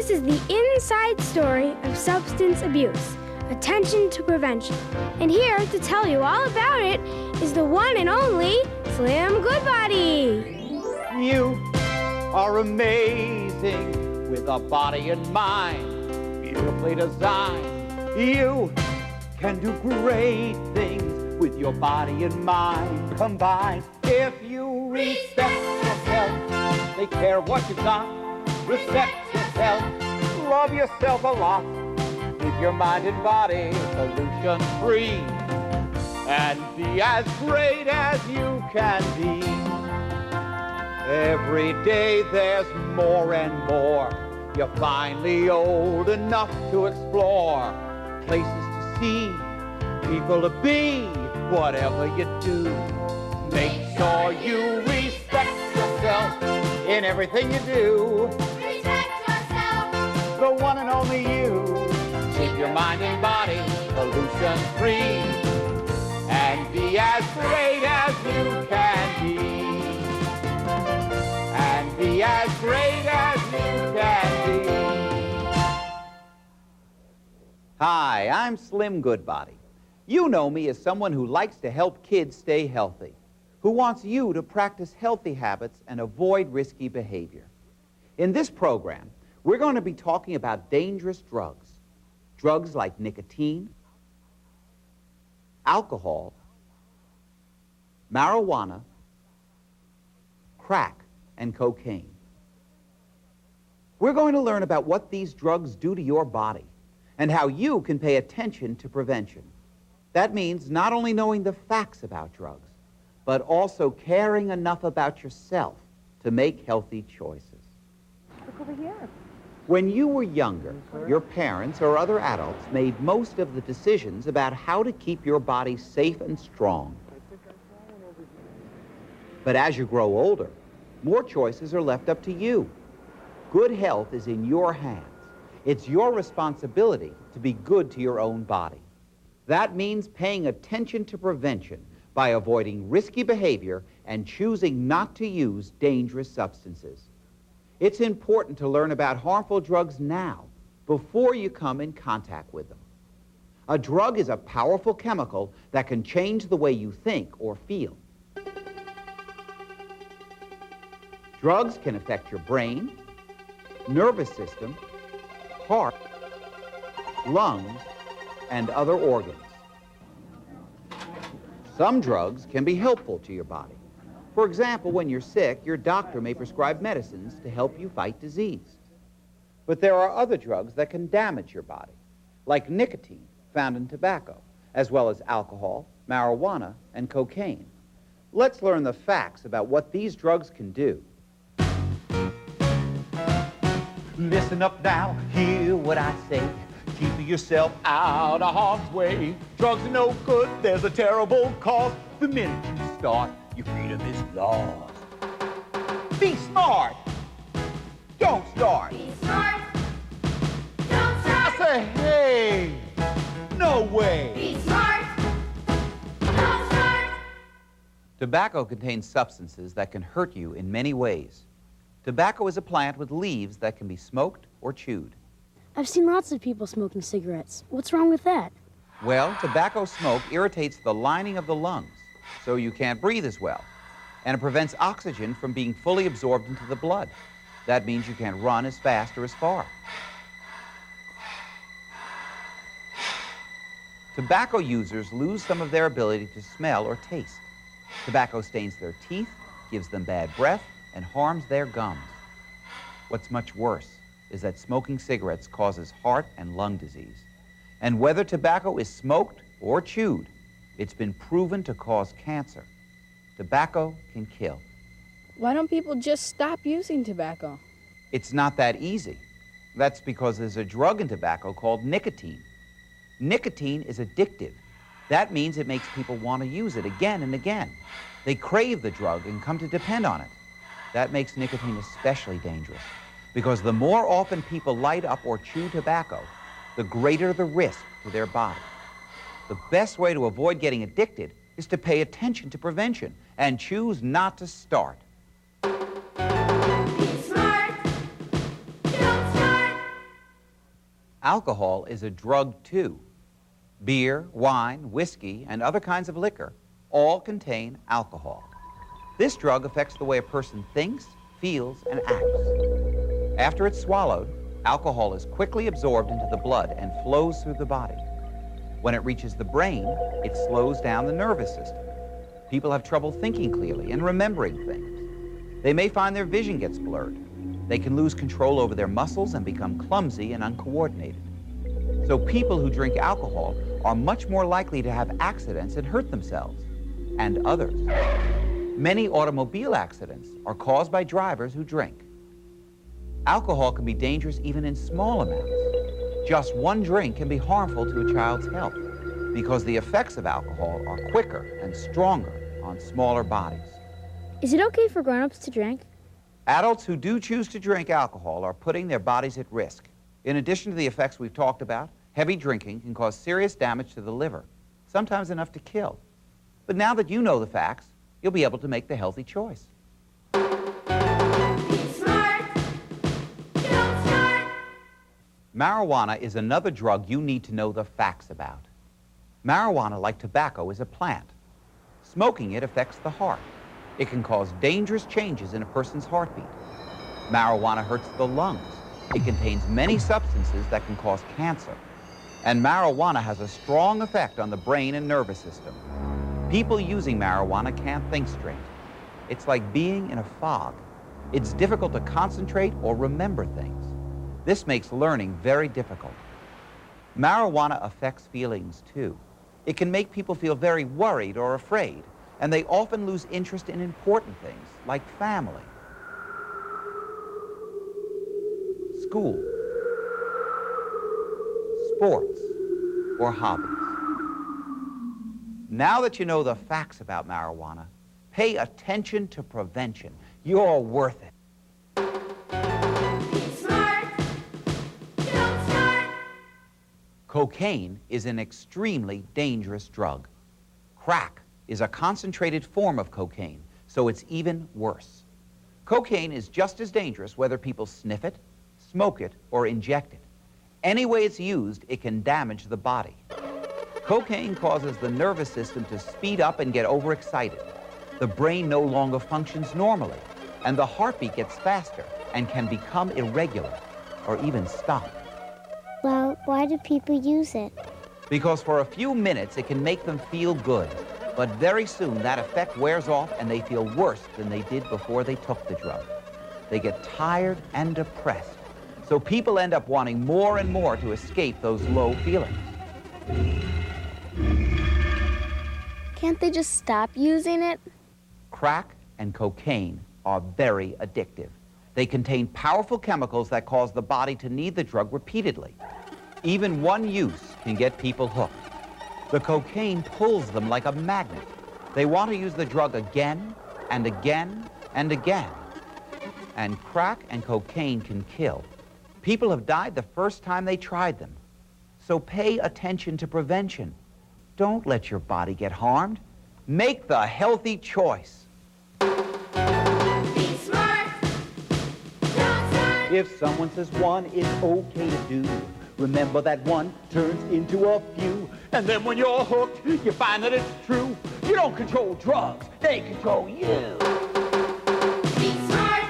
This is the inside story of substance abuse, attention to prevention. And here to tell you all about it is the one and only Slim Goodbody. You are amazing with a body and mind, beautifully designed. You can do great things with your body and mind combined. If you respect yourself, take care of what you've got, respect yourself, love yourself a lot, keep your mind and body pollution-free, and be as great as you can be. Every day there's more and more. You're finally old enough to explore places to see, people to be, whatever you do. Make sure you respect yourself in everything you do. Respect yourself. The one and only you. Keep your mind and body pollution-free and be as great as you can be. And be as great as you can be. Hi, I'm Slim Goodbody. You know me as someone who likes to help kids stay healthy, who wants you to practice healthy habits and avoid risky behavior. In this program, we're going to be talking about dangerous drugs. Drugs like nicotine, alcohol, marijuana, crack, and cocaine. We're going to learn about what these drugs do to your body and how you can pay attention to prevention. That means not only knowing the facts about drugs, but also caring enough about yourself to make healthy choices. Look over here. When you were younger, your parents or other adults made most of the decisions about how to keep your body safe and strong. But as you grow older, more choices are left up to you. Good health is in your hands. It's your responsibility to be good to your own body. That means paying attention to prevention by avoiding risky behavior and choosing not to use dangerous substances. It's important to learn about harmful drugs now, before you come in contact with them. A drug is a powerful chemical that can change the way you think or feel. Drugs can affect your brain, nervous system, heart, lungs, and other organs. Some drugs can be helpful to your body. For example, when you're sick, your doctor may prescribe medicines to help you fight disease. But there are other drugs that can damage your body, like nicotine, found in tobacco, as well as alcohol, marijuana, and cocaine. Let's learn the facts about what these drugs can do. Listen up now, hear what I say. Keep yourself out of harm's way. Drugs are no good, there's a terrible cost. The minute you start, your freedom is lost. Be smart. Don't start. Be smart. Don't start. I say, hey, no way. Be smart. Don't start. Tobacco contains substances that can hurt you in many ways. Tobacco is a plant with leaves that can be smoked or chewed. I've seen lots of people smoking cigarettes. What's wrong with that? Well, tobacco smoke irritates the lining of the lungs, so you can't breathe as well. And it prevents oxygen from being fully absorbed into the blood. That means you can't run as fast or as far. Tobacco users lose some of their ability to smell or taste. Tobacco stains their teeth, gives them bad breath, and harms their gums. What's much worse is that smoking cigarettes causes heart and lung disease. And whether tobacco is smoked or chewed, it's been proven to cause cancer. Tobacco can kill. Why don't people just stop using tobacco? It's not that easy. That's because there's a drug in tobacco called nicotine. Nicotine is addictive. That means it makes people want to use it again and again. They crave the drug and come to depend on it. That makes nicotine especially dangerous, because the more often people light up or chew tobacco, the greater the risk to their body. The best way to avoid getting addicted is to pay attention to prevention and choose not to start. Be smart. Don't start. Alcohol is a drug too. Beer, wine, whiskey, and other kinds of liquor all contain alcohol. This drug affects the way a person thinks, feels, and acts. After it's swallowed, alcohol is quickly absorbed into the blood and flows through the body. When it reaches the brain, it slows down the nervous system. People have trouble thinking clearly and remembering things. They may find their vision gets blurred. They can lose control over their muscles and become clumsy and uncoordinated. So people who drink alcohol are much more likely to have accidents and hurt themselves and others. Many automobile accidents are caused by drivers who drink. Alcohol can be dangerous even in small amounts. Just one drink can be harmful to a child's health because the effects of alcohol are quicker and stronger on smaller bodies. Is it okay for grown-ups to drink? Adults who do choose to drink alcohol are putting their bodies at risk. In addition to the effects we've talked about, heavy drinking can cause serious damage to the liver, sometimes enough to kill. But now that you know the facts, you'll be able to make the healthy choice. Be smart. Don't start. Marijuana is another drug you need to know the facts about. Marijuana, like tobacco, is a plant. Smoking it affects the heart. It can cause dangerous changes in a person's heartbeat. Marijuana hurts the lungs. It contains many substances that can cause cancer. And marijuana has a strong effect on the brain and nervous system. People using marijuana can't think straight. It's like being in a fog. It's difficult to concentrate or remember things. This makes learning very difficult. Marijuana affects feelings too. It can make people feel very worried or afraid, and they often lose interest in important things like family, school, sports, or hobbies. Now that you know the facts about marijuana, pay attention to prevention. You're worth it. Be smart. Don't start. Cocaine is an extremely dangerous drug. Crack is a concentrated form of cocaine, so it's even worse. Cocaine is just as dangerous whether people sniff it, smoke it, or inject it. Any way it's used, it can damage the body. Cocaine causes the nervous system to speed up and get overexcited. The brain no longer functions normally, and the heartbeat gets faster and can become irregular or even stop. Well, why do people use it? Because for a few minutes, it can make them feel good. But very soon, that effect wears off and they feel worse than they did before they took the drug. They get tired and depressed. So people end up wanting more and more to escape those low feelings. Can't they just stop using it? Crack and cocaine are very addictive. They contain powerful chemicals that cause the body to need the drug repeatedly. Even one use can get people hooked. The cocaine pulls them like a magnet. They want to use the drug again and again and again. And crack and cocaine can kill. People have died the first time they tried them. So pay attention to prevention. Don't let your body get harmed. Make the healthy choice. Be smart. Don't start. If someone says one is okay to do, remember that one turns into a few. And then when you're hooked, you find that it's true. You don't control drugs, they control you. Be smart.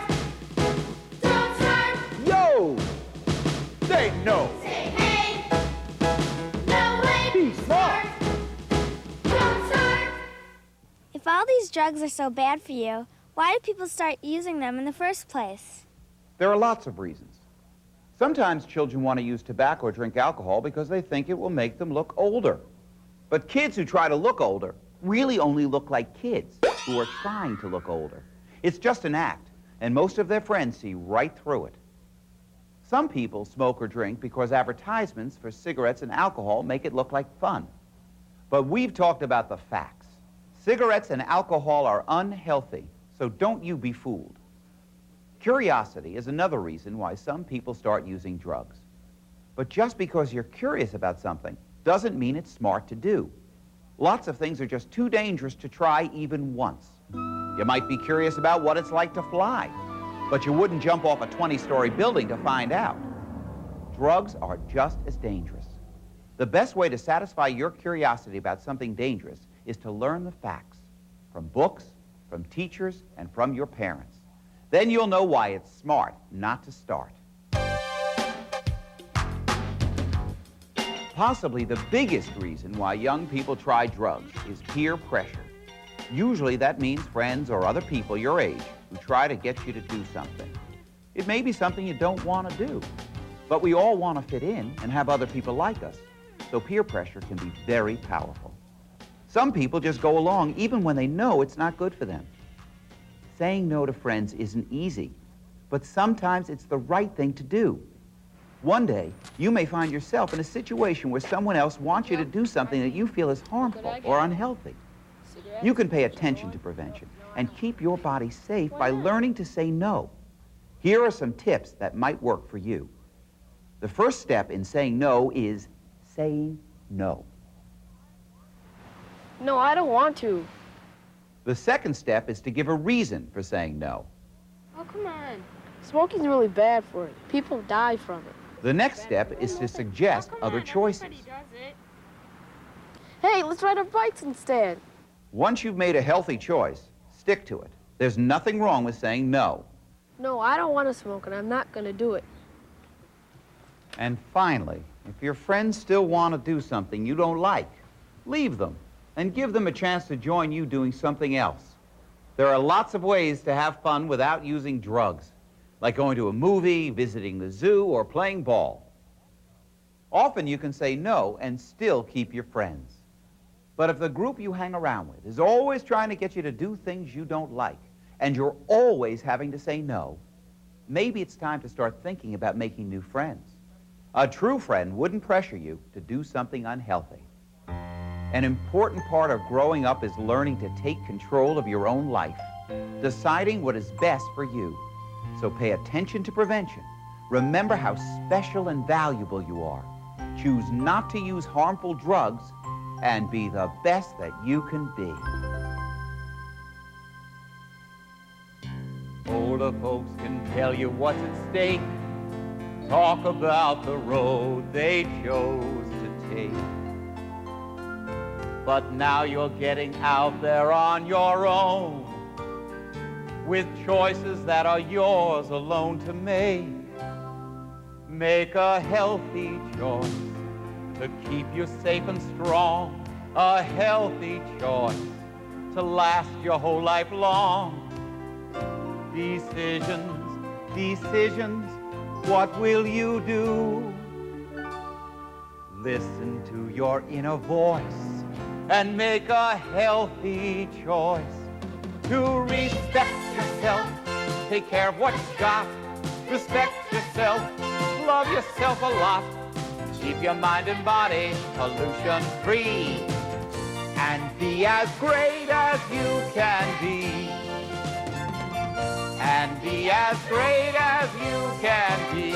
Don't start. Yo! Say no. Say hey. No way. Be smart. Don't start. If all these drugs are so bad for you, why do people start using them in the first place? There are lots of reasons. Sometimes children want to use tobacco or drink alcohol because they think it will make them look older. But kids who try to look older really only look like kids who are trying to look older. It's just an act, and most of their friends see right through it. Some people smoke or drink because advertisements for cigarettes and alcohol make it look like fun. But we've talked about the facts. Cigarettes and alcohol are unhealthy, so don't you be fooled. Curiosity is another reason why some people start using drugs. But just because you're curious about something doesn't mean it's smart to do. Lots of things are just too dangerous to try even once. You might be curious about what it's like to fly, but you wouldn't jump off a 20-story building to find out. drugs are just as dangerous. The best way to satisfy your curiosity about something dangerous is to learn the facts from books, from teachers, and from your parents. Then you'll know why it's smart not to start. Possibly the biggest reason why young people try drugs is peer pressure. Usually that means friends or other people your age who try to get you to do something. It may be something you don't want to do, but we all want to fit in and have other people like us, so peer pressure can be very powerful. Some people just go along even when they know it's not good for them. Saying no to friends isn't easy, but sometimes it's the right thing to do. One day, you may find yourself in a situation where someone else wants you to do something that you feel is harmful or unhealthy. You can pay attention to prevention and keep your body safe by learning to say no. Here are some tips that might work for you. The first step in saying no is saying no. No, I don't want to. The second step is to give a reason for saying no. Oh, come on. Smoking's really bad for it. People die from it. The next step is to suggest other choices. Hey, let's ride our bikes instead. Once you've made a healthy choice, stick to it. There's nothing wrong with saying no. No, I don't want to smoke, and I'm not going to do it. And finally, if your friends still want to do something you don't like, leave them and give them a chance to join you doing something else. There are lots of ways to have fun without using drugs, like going to a movie, visiting the zoo, or playing ball. Often you can say no and still keep your friends. But if the group you hang around with is always trying to get you to do things you don't like, and you're always having to say no, maybe it's time to start thinking about making new friends. A true friend wouldn't pressure you to do something unhealthy. An important part of growing up is learning to take control of your own life, deciding what is best for you. So pay attention to prevention. Remember how special and valuable you are. Choose not to use harmful drugs and be the best that you can be. Older folks can tell you what's at stake. Talk about the road they chose to take. But now you're getting out there on your own, with choices that are yours alone to make. Make a healthy choice to keep you safe and strong. A healthy choice to last your whole life long. Decisions, decisions, what will you do? Listen to your inner voice and make a healthy choice to respect yourself, take care of what you've got, respect yourself, love yourself a lot, keep your mind and body pollution-free, and be as great as you can be. And be as great as you can be.